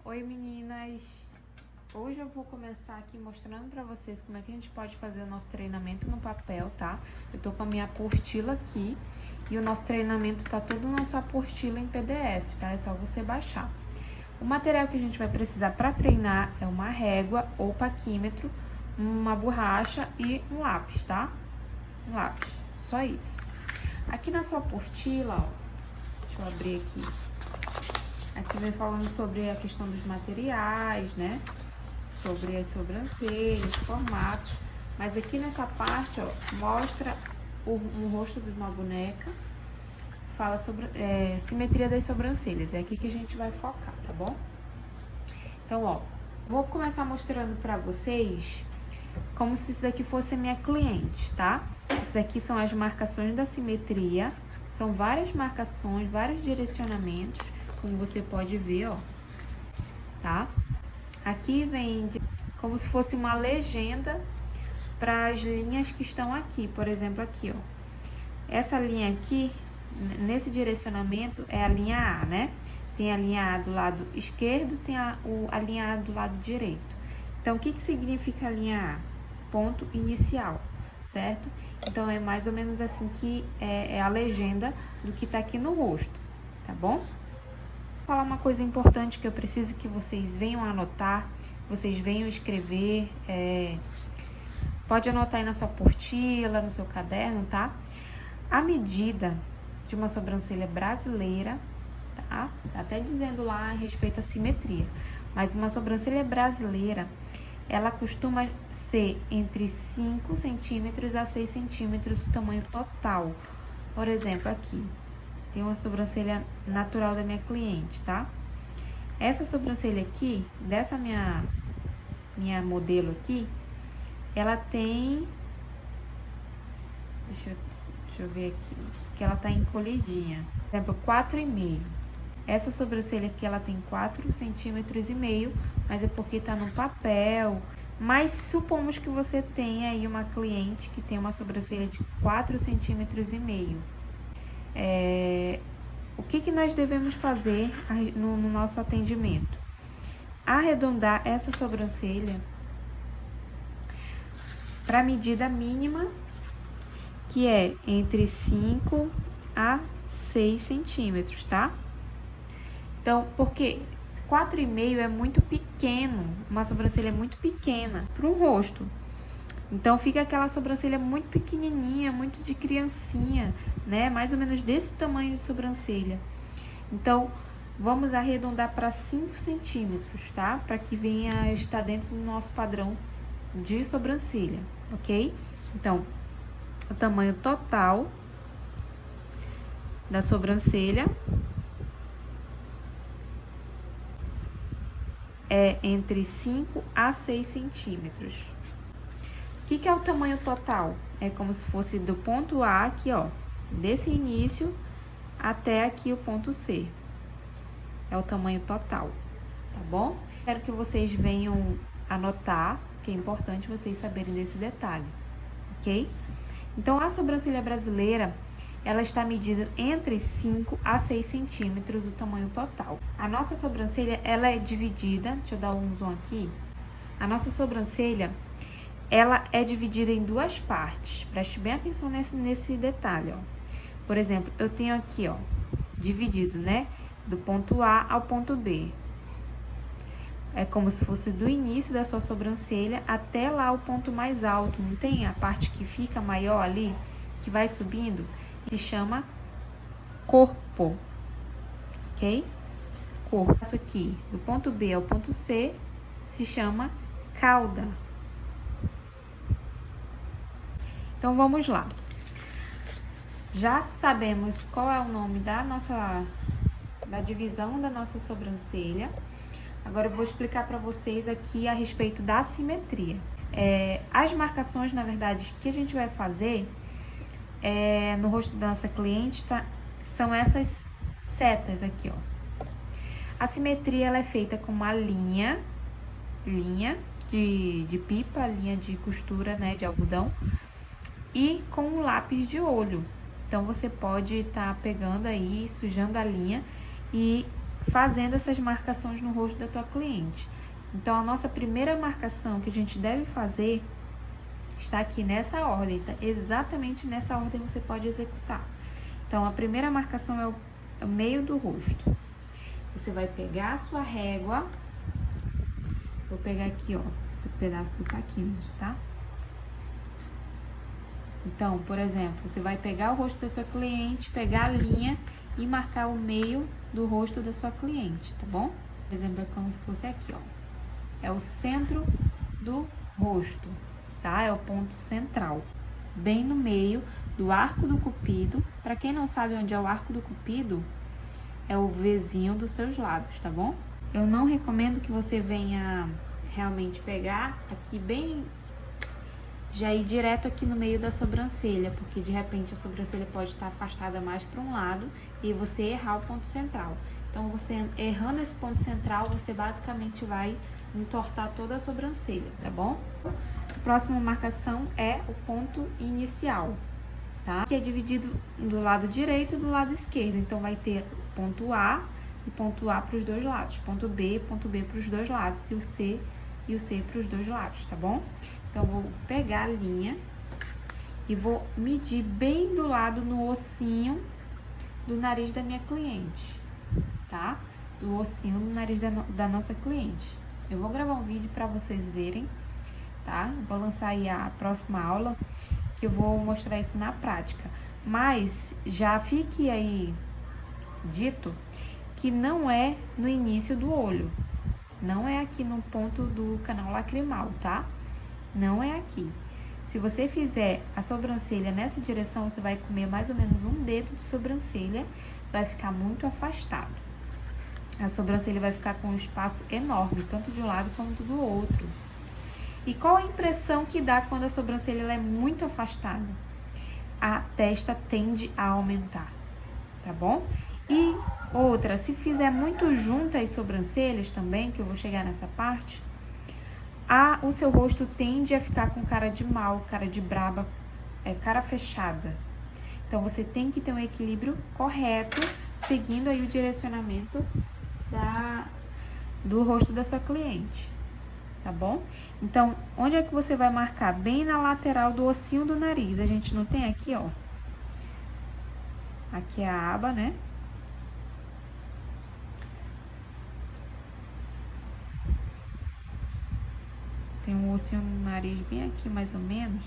Oi meninas, hoje eu vou começar aqui mostrando pra vocês como é que a gente pode fazer o nosso treinamento no papel, tá? Eu tô com a minha apostila aqui e o nosso treinamento tá tudo na sua apostila em PDF, tá? É só você baixar. O material que a gente vai precisar para treinar é uma régua ou paquímetro, uma borracha e um lápis, tá? Um lápis, só isso. Aqui na sua apostila, ó, deixa eu abrir aqui. Aqui vem falando sobre a questão dos materiais, né? Sobre as sobrancelhas, formatos. Mas aqui nessa parte, ó, mostra o rosto de uma boneca. Fala sobre simetria das sobrancelhas. É aqui que a gente vai focar, tá bom? Então, ó, vou começar mostrando pra vocês como se isso daqui fosse minha cliente, tá? Isso aqui são as marcações da simetria. São várias marcações, vários direcionamentos, como você pode ver, ó, tá? Aqui vem como se fosse uma legenda para as linhas que estão aqui, por exemplo, aqui, ó. Essa linha aqui, nesse direcionamento, é a linha A, né? Tem a linha A do lado esquerdo, tem a linha A do lado direito. Então, o que significa a linha A? Ponto inicial, certo? Então, é mais ou menos assim que é a legenda do que tá aqui no rosto, tá bom? Vou falar uma coisa importante que eu preciso que vocês venham anotar, vocês venham escrever, pode anotar aí na sua apostila, no seu caderno, tá? A medida de uma sobrancelha brasileira, tá? Até dizendo lá a respeito à simetria, mas uma sobrancelha brasileira, ela costuma ser entre 5 centímetros a 6 centímetros o tamanho total. Por exemplo, aqui, tem uma sobrancelha natural da minha cliente, tá? Essa sobrancelha aqui, dessa minha modelo aqui, ela tem... Deixa eu ver aqui, que ela tá encolhidinha. Por exemplo, 4,5. Essa sobrancelha aqui, ela tem 4,5 centímetros, mas é porque tá no papel. Mas supomos que você tenha aí uma cliente que tem uma sobrancelha de 4,5 centímetros. O que nós devemos fazer no nosso atendimento? Arredondar essa sobrancelha para a medida mínima, que é entre 5 a 6 centímetros, tá? Então, porque 4,5 é muito pequeno, uma sobrancelha muito pequena para um rosto. Então, fica aquela sobrancelha muito pequenininha, muito de criancinha, né? Mais ou menos desse tamanho de sobrancelha. Então, vamos arredondar para 5 centímetros, tá? Para que venha a estar dentro do nosso padrão de sobrancelha, ok? Então, o tamanho total da sobrancelha é entre 5 a 6 centímetros. O que é o tamanho total? É como se fosse do ponto A aqui, ó, desse início até aqui o ponto C. É o tamanho total, tá bom? Quero que vocês venham anotar, que é importante vocês saberem desse detalhe, ok? Então, a sobrancelha brasileira, ela está medida entre 5 a 6 centímetros o tamanho total. A nossa sobrancelha, ela é dividida, deixa eu dar um zoom aqui. A nossa sobrancelha, ela é dividida em duas partes. Preste bem atenção nesse detalhe, ó. Por exemplo, eu tenho aqui, ó, dividido, né? Do ponto A ao ponto B. É como se fosse do início da sua sobrancelha até lá o ponto mais alto. Não tem a parte que fica maior ali, que vai subindo? Se chama corpo, ok? Corpo. Isso aqui, do ponto B ao ponto C, se chama cauda. Então, vamos lá. Já sabemos qual é o nome da divisão da nossa sobrancelha. Agora, eu vou explicar para vocês aqui a respeito da simetria. As marcações, na verdade, que a gente vai fazer no rosto da nossa cliente, são essas setas aqui, ó. A simetria, ela é feita com uma linha de pipa, linha de costura, né, de algodão, e com um lápis de olho. Então, você pode estar pegando aí, sujando a linha e fazendo essas marcações no rosto da tua cliente. Então, a nossa primeira marcação que a gente deve fazer está aqui nessa ordem, tá? Exatamente nessa ordem você pode executar. Então, a primeira marcação é o meio do rosto. Você vai pegar a sua régua, vou pegar aqui, ó, esse pedaço do taquímetro, tá? Então, por exemplo, você vai pegar o rosto da sua cliente, pegar a linha e marcar o meio do rosto da sua cliente, tá bom? Por exemplo, é como se fosse aqui, ó. É o centro do rosto, tá? É o ponto central, bem no meio do arco do cupido. Para quem não sabe onde é o arco do cupido, é o Vzinho dos seus lábios, tá bom? Eu não recomendo que você venha realmente pegar aqui bem, já ir direto aqui no meio da sobrancelha, porque de repente a sobrancelha pode estar afastada mais para um lado e você errar o ponto central. Então, você errando esse ponto central, você basicamente vai entortar toda a sobrancelha, tá bom? A próxima marcação é o ponto inicial, tá? Que é dividido do lado direito e do lado esquerdo. Então, vai ter ponto A e ponto A para os dois lados, ponto B para os dois lados, e o C para os dois lados, tá bom? Então, eu vou pegar a linha e vou medir bem do lado no ossinho do nariz da minha cliente, tá? Do ossinho do nariz da nossa cliente. Eu vou gravar um vídeo para vocês verem, tá? Vou lançar aí a próxima aula, que eu vou mostrar isso na prática. Mas já fique aí dito que não é no início do olho. Não é aqui no ponto do canal lacrimal, tá? Não é aqui. Se você fizer a sobrancelha nessa direção, você vai comer mais ou menos um dedo de sobrancelha, vai ficar muito afastado. A sobrancelha vai ficar com um espaço enorme, tanto de um lado quanto do outro. E qual a impressão que dá quando a sobrancelha ela é muito afastada? A testa tende a aumentar, tá bom? E outra, se fizer muito junto as sobrancelhas também, que eu vou chegar nessa parte, o seu rosto tende a ficar com cara de mal, cara de braba, cara fechada. Então, você tem que ter um equilíbrio correto, seguindo aí o direcionamento do rosto da sua cliente, tá bom? Então, onde é que você vai marcar? Bem na lateral do ossinho do nariz. A gente não tem aqui, ó. Aqui é a aba, né? Tem um ossinho no nariz bem aqui, mais ou menos.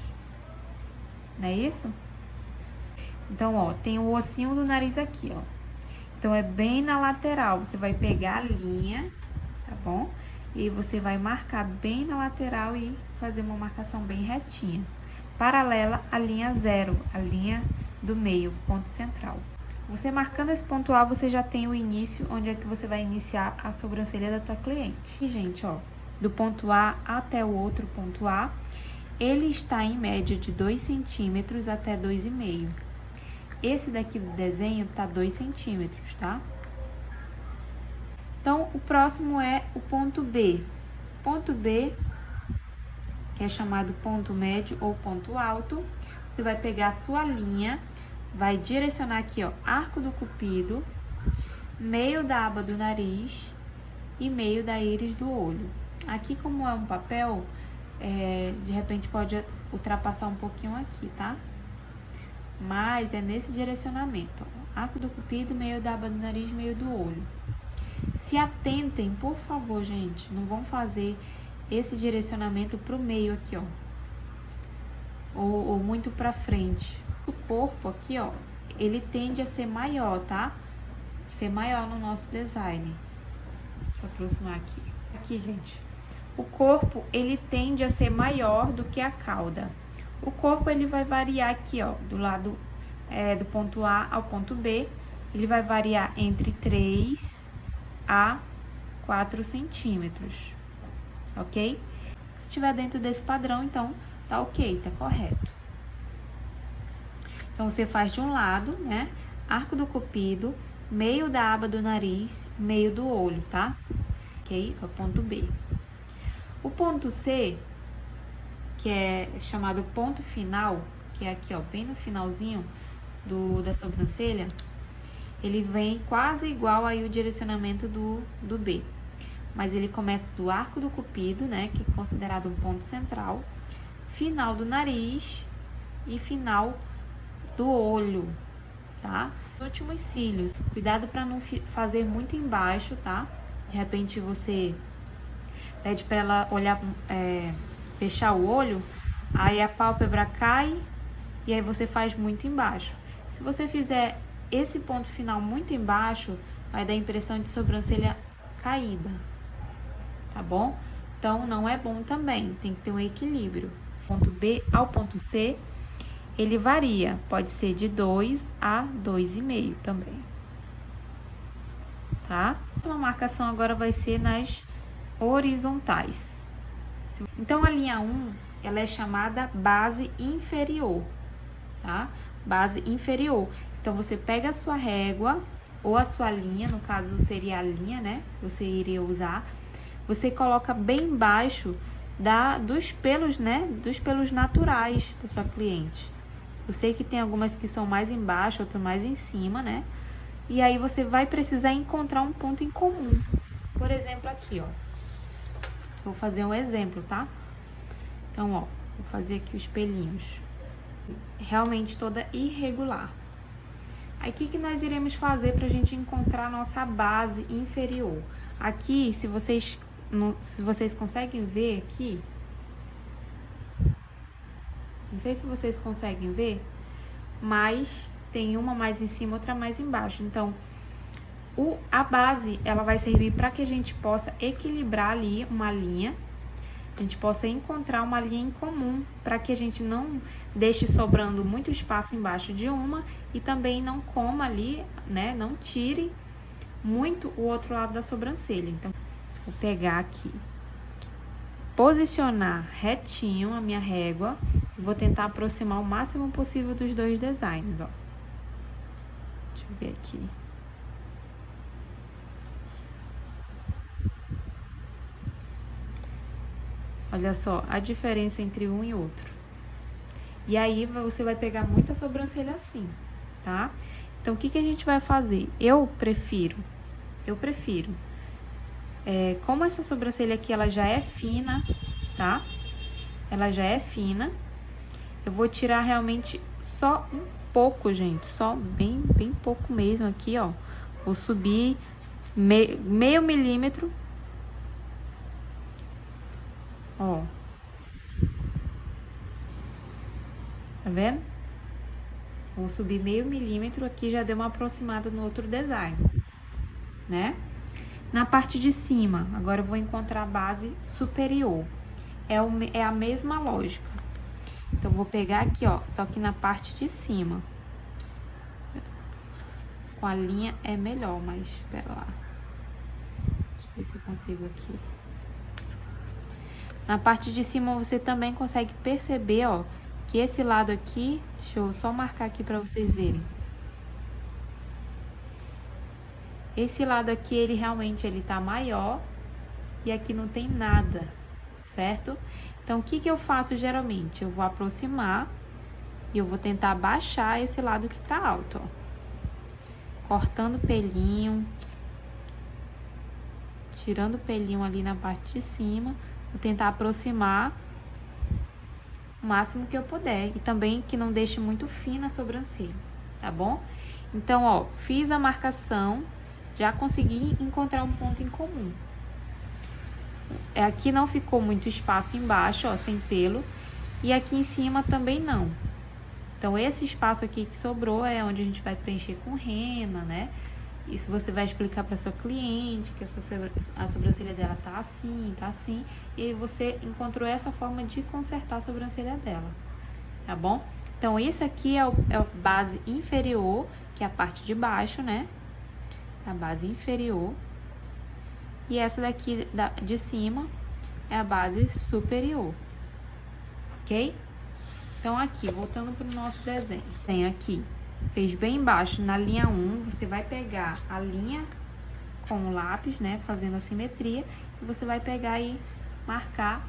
Não é isso? Então, ó, tem o ossinho do nariz aqui, ó. Então, é bem na lateral. Você vai pegar a linha, tá bom? E você vai marcar bem na lateral e fazer uma marcação bem retinha. Paralela à linha 0, a linha do meio, ponto central. Você marcando esse ponto A, você já tem o início, onde é que você vai iniciar a sobrancelha da tua cliente. E, gente, ó, do ponto A até o outro ponto A, ele está em média de 2 centímetros até 2,5. Esse daqui do desenho tá 2 centímetros, tá? Então, o próximo é o ponto B. Ponto B, que é chamado ponto médio ou ponto alto, você vai pegar a sua linha, vai direcionar aqui, ó, arco do cupido, meio da aba do nariz e meio da íris do olho. Aqui, como é um papel, de repente pode ultrapassar um pouquinho aqui, tá? Mas é nesse direcionamento, ó, arco do cupido, meio da aba do nariz, meio do olho. Se atentem, por favor, gente, não vão fazer esse direcionamento pro meio aqui, ó, ou muito pra frente. O corpo aqui, ó, ele tende a ser maior, tá? Ser maior no nosso design. Deixa eu aproximar aqui. Aqui, gente, o corpo, ele tende a ser maior do que a cauda. O corpo, ele vai variar aqui, ó, do lado do ponto A ao ponto B, ele vai variar entre 3 a 4 centímetros, ok? Se estiver dentro desse padrão, então, tá ok, tá correto. Então, você faz de um lado, né, arco do cupido, meio da aba do nariz, meio do olho, tá? Ok? É o ponto B. O ponto C, que é chamado ponto final, que é aqui, ó, bem no finalzinho da sobrancelha, ele vem quase igual aí o direcionamento do B. Mas ele começa do arco do cupido, né, que é considerado um ponto central, final do nariz e final do olho, tá? Os últimos cílios, cuidado para não fazer muito embaixo, tá? De repente você pede para ela olhar, fechar o olho, aí a pálpebra cai e aí você faz muito embaixo. Se você fizer esse ponto final muito embaixo, vai dar a impressão de sobrancelha caída, tá bom? Então, não é bom também, tem que ter um equilíbrio. Ponto B ao ponto C, ele varia, pode ser de 2 a 2,5 também, tá? A marcação agora vai ser nas horizontais. Então, a linha 1, ela é chamada base inferior, tá? Base inferior. Então, você pega a sua régua ou a sua linha, no caso seria a linha, né? Você iria usar. Você coloca bem embaixo dos pelos, né? Dos pelos naturais da sua cliente. Eu sei que tem algumas que são mais embaixo, outras mais em cima, né? E aí você vai precisar encontrar um ponto em comum. Por exemplo, aqui, ó. Vou fazer um exemplo, tá? Então, ó, vou fazer aqui os pelinhos. Realmente toda irregular. Aí, o que nós iremos fazer pra gente encontrar a nossa base inferior? Aqui, se vocês conseguem ver aqui, não sei se vocês conseguem ver, mas tem uma mais em cima, outra mais embaixo. Então, a base, ela vai servir para que a gente possa equilibrar ali uma linha, a gente possa encontrar uma linha em comum, para que a gente não deixe sobrando muito espaço embaixo de uma e também não coma ali, né, não tire muito o outro lado da sobrancelha. Então, vou pegar aqui, posicionar retinho a minha régua e vou tentar aproximar o máximo possível dos dois designs, ó. Deixa eu ver aqui. Olha só a diferença entre um e outro. E aí, você vai pegar muita sobrancelha assim, tá? Então, o que a gente vai fazer? Eu prefiro, como essa sobrancelha aqui, ela já é fina, tá? Ela já é fina. Eu vou tirar realmente só um pouco, gente. Só bem pouco mesmo aqui, ó. Vou subir meio milímetro. Ó. Tá vendo? Vou subir meio milímetro aqui, já deu uma aproximada no outro design, né? Na parte de cima, agora eu vou encontrar a base superior. É a mesma lógica. Então, vou pegar aqui, ó, só que na parte de cima. Com a linha é melhor, mas espera lá. Deixa eu ver se eu consigo aqui. Na parte de cima, você também consegue perceber, ó, que esse lado aqui, deixa eu só marcar aqui pra vocês verem. Esse lado aqui, ele realmente tá maior e aqui não tem nada, certo? Então, o que eu faço geralmente? Eu vou aproximar e eu vou tentar baixar esse lado que tá alto, ó. Cortando o pelinho, tirando o pelinho ali na parte de cima. Vou tentar aproximar o máximo que eu puder. E também que não deixe muito fina a sobrancelha, tá bom? Então, ó, fiz a marcação, já consegui encontrar um ponto em comum. Aqui não ficou muito espaço embaixo, ó, sem pelo. E aqui em cima também não. Então, esse espaço aqui que sobrou é onde a gente vai preencher com rena, né? Isso você vai explicar para sua cliente, que a sobrancelha dela tá assim, e aí você encontrou essa forma de consertar a sobrancelha dela, tá bom? Então, esse aqui é a base inferior, que é a parte de baixo, né? A base inferior. E essa daqui de cima é a base superior, ok? Então, aqui, voltando para o nosso desenho, tem aqui. Fez bem embaixo, na linha 1, você vai pegar a linha com o lápis, né, fazendo a simetria, e você vai pegar e marcar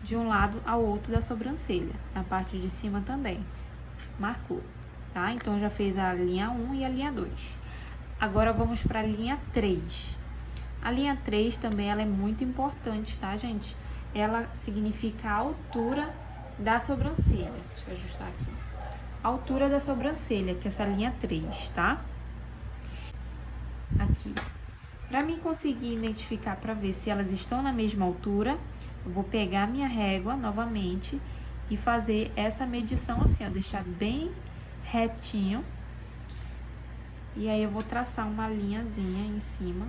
de um lado ao outro da sobrancelha, na parte de cima também. Marcou, tá? Então, já fez a linha 1 e a linha 2. Agora vamos para a linha 3. A linha 3 também ela é muito importante, tá, gente? Ela significa a altura da sobrancelha. Deixa eu ajustar aqui. A altura da sobrancelha, que é essa linha 3, tá? Aqui. Para mim conseguir identificar, para ver se elas estão na mesma altura, eu vou pegar minha régua novamente e fazer essa medição assim, ó, deixar bem retinho. E aí eu vou traçar uma linhazinha em cima.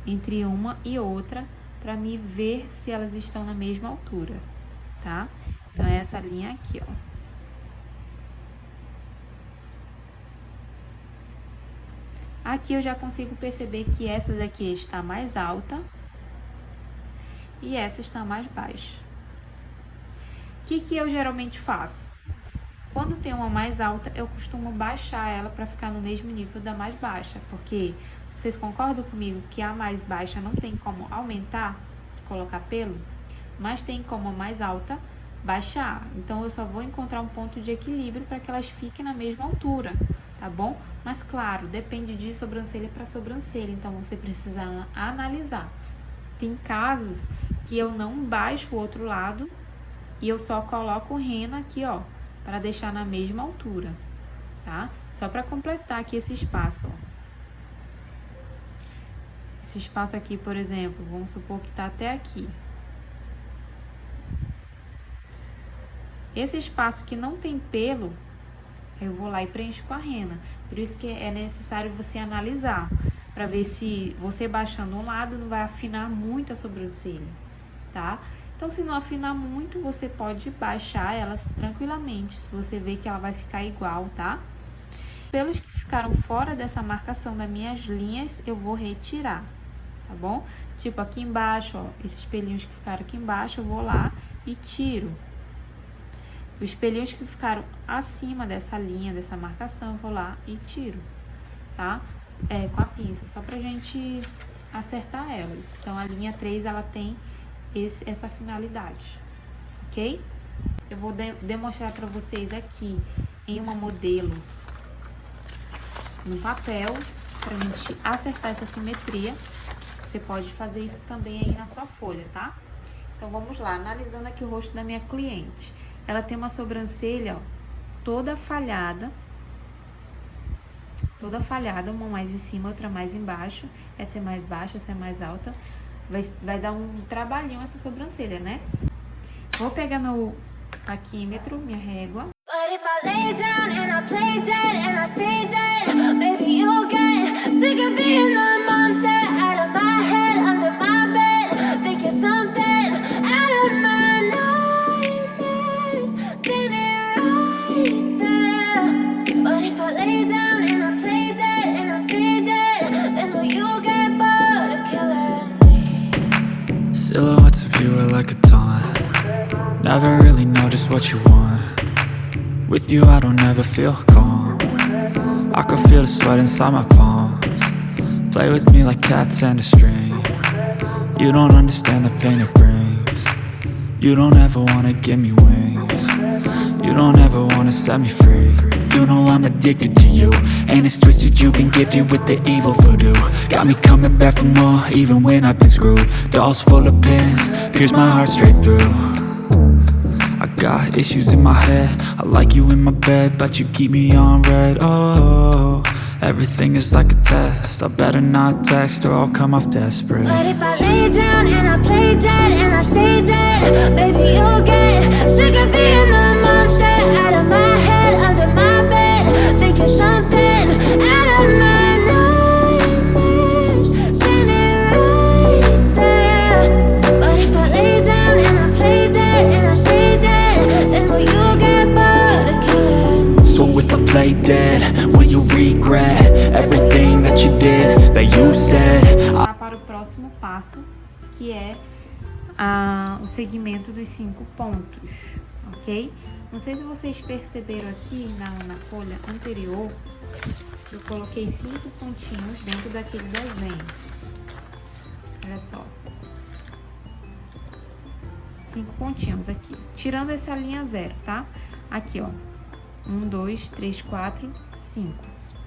Entre uma e outra, para me ver se elas estão na mesma altura, tá? Então, é essa linha aqui, ó. Aqui eu já consigo perceber que essa daqui está mais alta e essa está mais baixa. O que eu geralmente faço? Quando tem uma mais alta, eu costumo baixar ela para ficar no mesmo nível da mais baixa, porque vocês concordam comigo que a mais baixa não tem como aumentar, colocar pelo, mas tem como a mais alta baixar. Então, eu só vou encontrar um ponto de equilíbrio para que elas fiquem na mesma altura, tá bom? Mas, claro, depende de sobrancelha para sobrancelha, então você precisa analisar. Tem casos que eu não baixo o outro lado e eu só coloco o rena aqui, ó, para deixar na mesma altura, tá? Só para completar aqui esse espaço, ó. Esse espaço aqui, por exemplo, vamos supor que tá até aqui. Esse espaço que não tem pelo, eu vou lá e preencho com a rena. Por isso que é necessário você analisar, para ver se você baixando um lado não vai afinar muito a sobrancelha, tá? Então, se não afinar muito, você pode baixar elas tranquilamente, se você ver que ela vai ficar igual, tá? Pelos que ficaram fora dessa marcação das minhas linhas, eu vou retirar, tá bom? Tipo, aqui embaixo, ó, esses pelinhos que ficaram aqui embaixo, eu vou lá e tiro. Os pelinhos que ficaram acima dessa linha, dessa marcação, eu vou lá e tiro, tá? Com a pinça, só pra gente acertar elas. Então, a linha 3, ela tem essa finalidade, ok? Eu vou demonstrar pra vocês aqui em uma modelo no papel, pra gente acertar essa simetria. Você pode fazer isso também aí na sua folha, tá? Então, vamos lá, analisando aqui o rosto da minha cliente. Ela tem uma sobrancelha, ó, toda falhada, uma mais em cima, outra mais embaixo. Essa é mais baixa, essa é mais alta. Vai dar um trabalhinho essa sobrancelha, né? Vou pegar meu taquímetro, minha régua. But if I lay down and I play dead and I stay dead, maybe you'll get sick of being the monster out of my head, under my bed, think you're something out of my nightmares, standing right there. But if I lay down and I play dead and I stay dead, then will you get bored of killing me? Silhouettes of you are like a taunt, never really know just what you want. With you I don't ever feel calm, I can feel the sweat inside my palms. Play with me like cats and a string. You don't understand the pain it brings. You don't ever wanna give me wings. You don't ever wanna set me free. You know I'm addicted to you, and it's twisted, you've been gifted with the evil voodoo. Got me coming back for more, even when I've been screwed. Dolls full of pins, pierce my heart straight through. I got issues in my head, I like you in my bed, but you keep me on red. Oh, everything is like a test, I better not text or I'll come off desperate. But if I lay down and I play dead and I stay dead, baby you'll get sick of being the monster out of my head, under my bed, think you're something out of my nightmares, standing right there. But if I lay down and I play dead and I stay dead, then will you get bored of killing me? So if I play dead, will you regret everything that you did, that you said? Para o próximo passo, que é o segmento dos 5 pontos, ok? Não sei se vocês perceberam aqui na folha anterior, eu coloquei 5 pontinhos dentro daquele desenho. Olha só. 5 pontinhos aqui, tirando essa linha 0, tá? Aqui, ó. 1, 2, 3, 4, 5,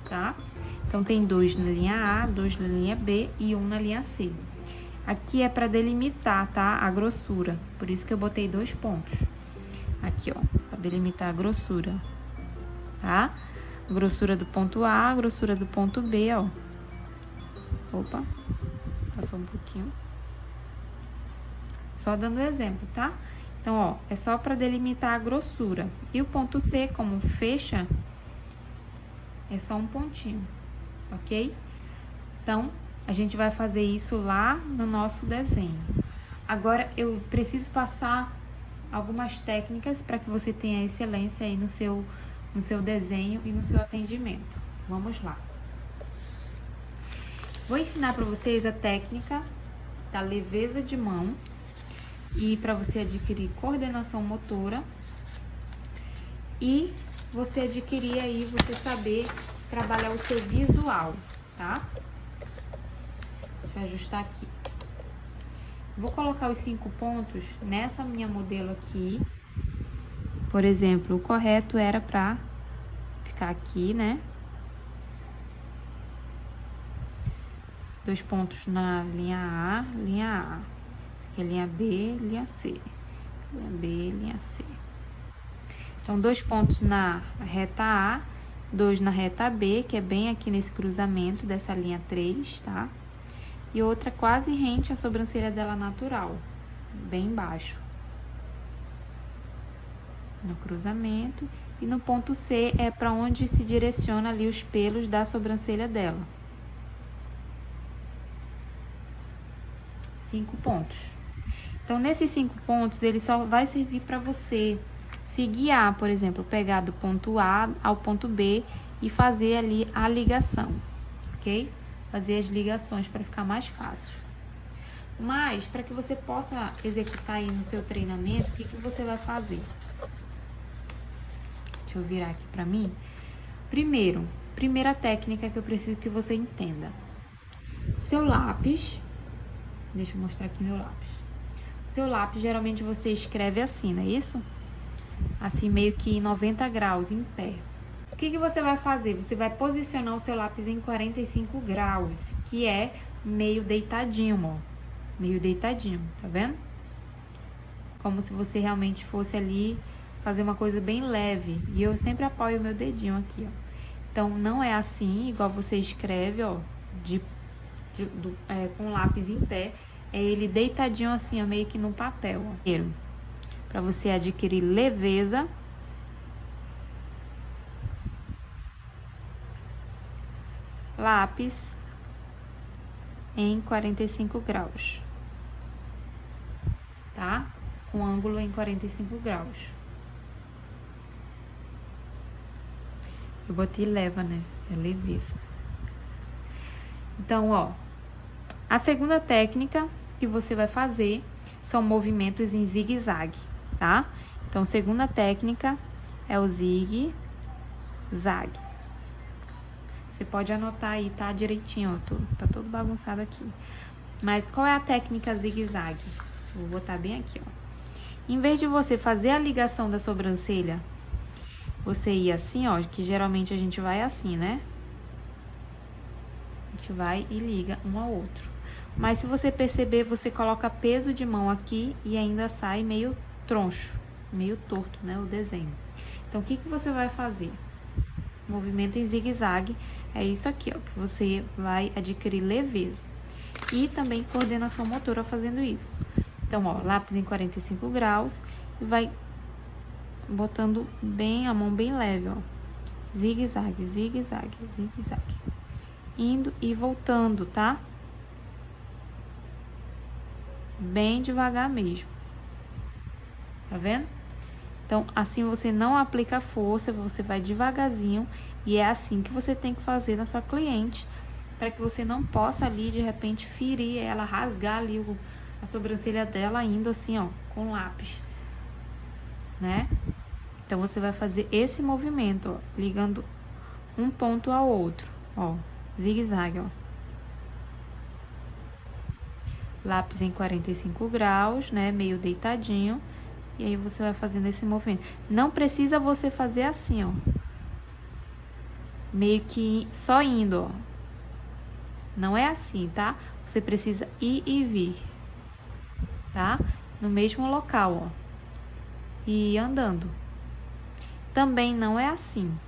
tá? Então, tem 2 na linha A, 2 na linha B e 1 na linha C. Aqui é para delimitar, tá? A grossura, por isso que eu botei 2 pontos. Aqui, ó, para delimitar a grossura, tá? A grossura do ponto A, a grossura do ponto B, ó. Opa, passou um pouquinho. Só dando exemplo, tá? Então, ó, é só para delimitar a grossura. E o ponto C, como fecha, é só um pontinho, ok? Então, a gente vai fazer isso lá no nosso desenho. Agora, eu preciso passar algumas técnicas para que você tenha excelência aí no seu desenho e no seu atendimento. Vamos lá. Vou ensinar para vocês a técnica da leveza de mão e para você adquirir coordenação motora e você adquirir aí, você saber trabalhar o seu visual, tá? Deixa eu ajustar aqui. Vou colocar os 5 pontos nessa minha modelo aqui. Por exemplo, o correto era para ficar aqui, né? 2 pontos na linha A, linha A. Aqui é linha B, linha C. Linha B, linha C. Então, 2 pontos na reta A, 2 na reta B, que é bem aqui nesse cruzamento dessa linha 3, tá? E outra quase rente à sobrancelha dela natural, bem embaixo. No cruzamento. E no ponto C é para onde se direciona ali os pelos da sobrancelha dela. 5 pontos. Então, nesses 5 pontos, ele só vai servir para você se guiar, por exemplo, pegar do ponto A ao ponto B e fazer ali a ligação, ok? Fazer as ligações para ficar mais fácil. Mas, para que você possa executar aí no seu treinamento, o que que você vai fazer? Deixa eu virar aqui para mim. Primeira técnica que eu preciso que você entenda. Seu lápis, deixa eu mostrar aqui meu lápis. Seu lápis, geralmente você escreve assim, não é isso? Assim, meio que em 90 graus, em pé. O que que você vai fazer? Você vai posicionar o seu lápis em 45 graus, que é meio deitadinho, ó. Meio deitadinho, tá vendo? Como se você realmente fosse ali fazer uma coisa bem leve. E eu sempre apoio o meu dedinho aqui, ó. Então, não é assim, igual você escreve, ó, com o lápis em pé. É ele deitadinho assim, ó, meio que no papel, ó. Para você adquirir leveza, lápis em 45 graus, tá? Com ângulo em 45 graus. Eu botei leva, né? É leveza. Então, ó, a segunda técnica que você vai fazer são movimentos em zigue-zague, tá? Então, segunda técnica é o zigue-zague. Você pode anotar aí, tá? Direitinho, ó, tá todo bagunçado aqui. Mas qual é a técnica zigue-zague? Vou botar bem aqui, ó. Em vez de você fazer a ligação da sobrancelha, você ir assim, ó, que geralmente a gente vai assim, né? A gente vai e liga um ao outro. Mas se você perceber, você coloca peso de mão aqui e ainda sai meio troncho, meio torto, né, o desenho. Então, o que que você vai fazer? Movimento em zigue-zague é isso aqui, ó, que você vai adquirir leveza. E também coordenação motora fazendo isso. Então, ó, lápis em 45 graus e vai botando bem, a mão bem leve, ó. Zigue-zague, zigue-zague, zigue-zague. Indo e voltando, tá? Bem devagar mesmo. Tá vendo? Então, assim você não aplica força, você vai devagarzinho. E é assim que você tem que fazer na sua cliente, para que você não possa ali, de repente, ferir ela, rasgar ali a sobrancelha dela, indo assim, ó, com lápis, né? Então, você vai fazer esse movimento, ó, ligando um ponto ao outro, ó, zigue-zague, ó. Lápis em 45 graus, né, meio deitadinho, E aí você vai fazendo esse movimento. Não precisa você fazer assim, ó. Meio que só indo, ó. Não é assim, tá? Você precisa ir e vir, tá? No mesmo local, ó. E ir andando. Também não é assim.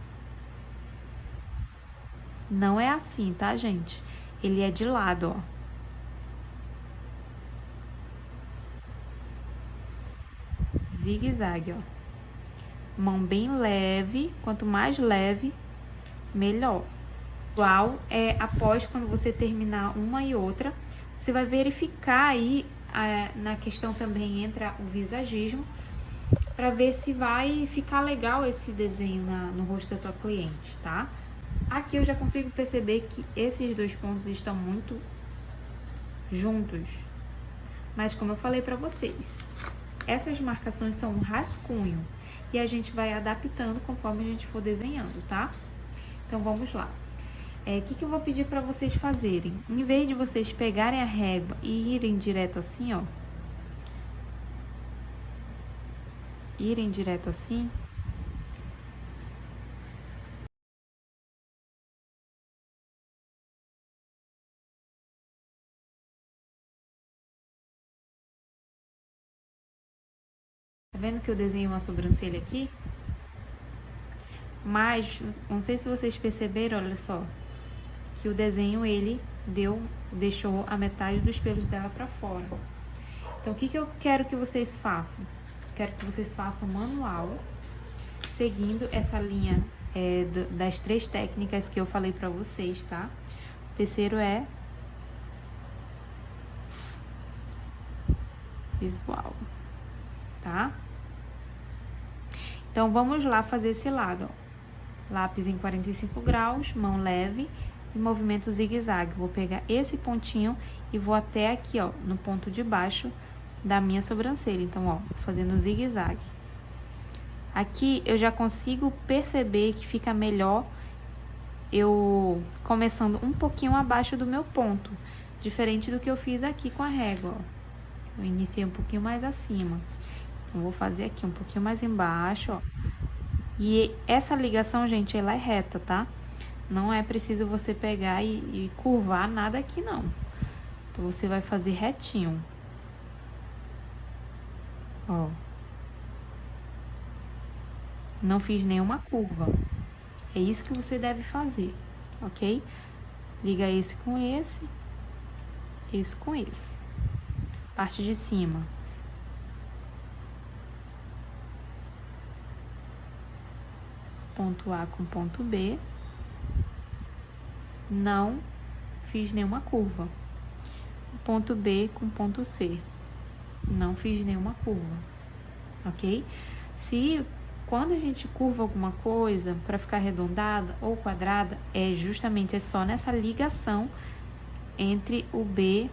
Não é assim, tá, gente? Ele é de lado, ó. Zigue-zague, ó. Mão bem leve. Quanto mais leve, melhor. Igual após quando você terminar uma e outra, você vai verificar aí na questão também entra o visagismo para ver se vai ficar legal esse desenho no rosto da tua cliente, tá? Aqui eu já consigo perceber que esses dois pontos estão muito juntos, mas como eu falei para vocês, essas marcações são um rascunho e a gente vai adaptando conforme a gente for desenhando, tá? Então vamos lá. O que eu vou pedir para vocês fazerem? Em vez de vocês pegarem a régua e irem direto assim, ó. Irem direto assim. Tá vendo que eu desenhei uma sobrancelha aqui? Mas, não sei se vocês perceberam, olha só. Que o desenho, ele deixou a metade dos pelos dela pra fora. Então, o que eu quero que vocês façam? Quero que vocês façam manual, seguindo essa linha das 3 técnicas que eu falei pra vocês, tá? O terceiro é visual, tá? Então, vamos lá fazer esse lado, ó. Lápis em 45 graus, mão leve e movimento zigue-zague. Vou pegar esse pontinho e vou até aqui, ó, no ponto de baixo da minha sobrancelha. Então, ó, fazendo zigue-zague. Aqui eu já consigo perceber que fica melhor eu começando um pouquinho abaixo do meu ponto, diferente do que eu fiz aqui com a régua, ó. Eu iniciei um pouquinho mais acima. Então, vou fazer aqui um pouquinho mais embaixo, ó. E essa ligação, gente, ela é reta, tá? Não é preciso você pegar e curvar nada aqui, não. Então, você vai fazer retinho. Ó. Não fiz nenhuma curva. É isso que você deve fazer, ok? Liga esse com esse com esse. Parte de cima. Ponto A com ponto B. Não fiz nenhuma curva. Ponto B com ponto C. Não fiz nenhuma curva, ok? Se quando a gente curva alguma coisa para ficar arredondada ou quadrada, é só nessa ligação entre o B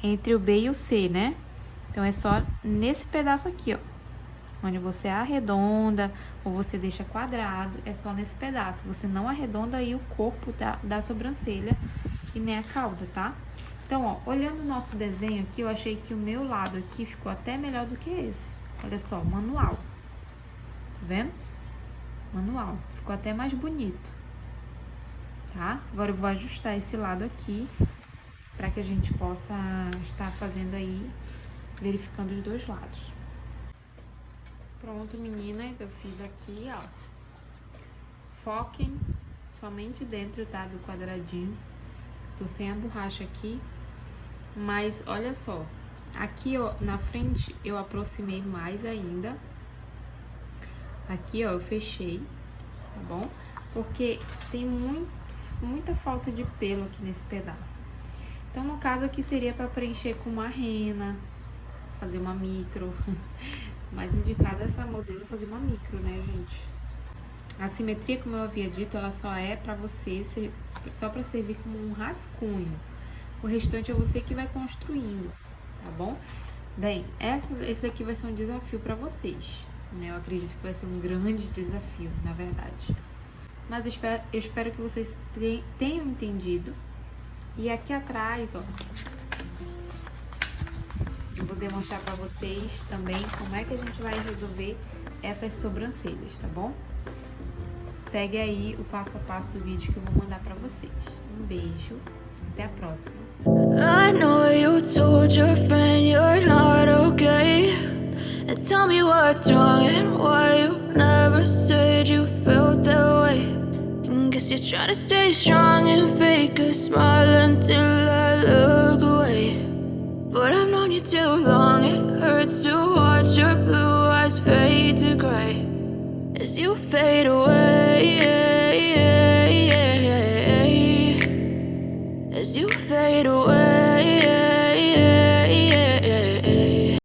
e o C, né? Então, é só nesse pedaço aqui, ó. Onde você arredonda ou você deixa quadrado, é só nesse pedaço. Você não arredonda aí o corpo da sobrancelha e nem a cauda, tá? Então, ó, olhando o nosso desenho aqui, eu achei que o meu lado aqui ficou até melhor do que esse. Olha só, manual. Tá vendo? Manual. Ficou até mais bonito. Tá? Agora eu vou ajustar esse lado aqui para que a gente possa estar fazendo aí, verificando os dois lados. Pronto, meninas, eu fiz aqui, ó. Foquem somente dentro, tá, do quadradinho. Tô sem a borracha aqui, mas olha só. Aqui, ó, na frente eu aproximei mais ainda. Aqui, ó, eu fechei, tá bom? Porque tem muita falta de pelo aqui nesse pedaço. Então, no caso aqui seria para preencher com uma rena, fazer uma micro. Mais indicado essa modelo fazer uma micro, né, gente? A simetria, como eu havia dito, ela só é pra você, só pra servir como um rascunho. O restante é você que vai construindo, tá bom? Bem, esse daqui vai ser um desafio pra vocês, né? Eu acredito que vai ser um grande desafio, na verdade. Mas eu espero que vocês tenham entendido. E aqui atrás, ó, eu vou demonstrar pra vocês também como é que a gente vai resolver essas sobrancelhas, tá bom? Segue aí o passo a passo do vídeo que eu vou mandar pra vocês. Um beijo, até a próxima. I know you told your friend you're not okay, and tell me what's wrong and why you never said you felt that way. And guess you're trying to stay strong and fake a smile until I look away. But I've known you too long, it hurts to watch your blue eyes fade to gray as you fade away, as you fade away.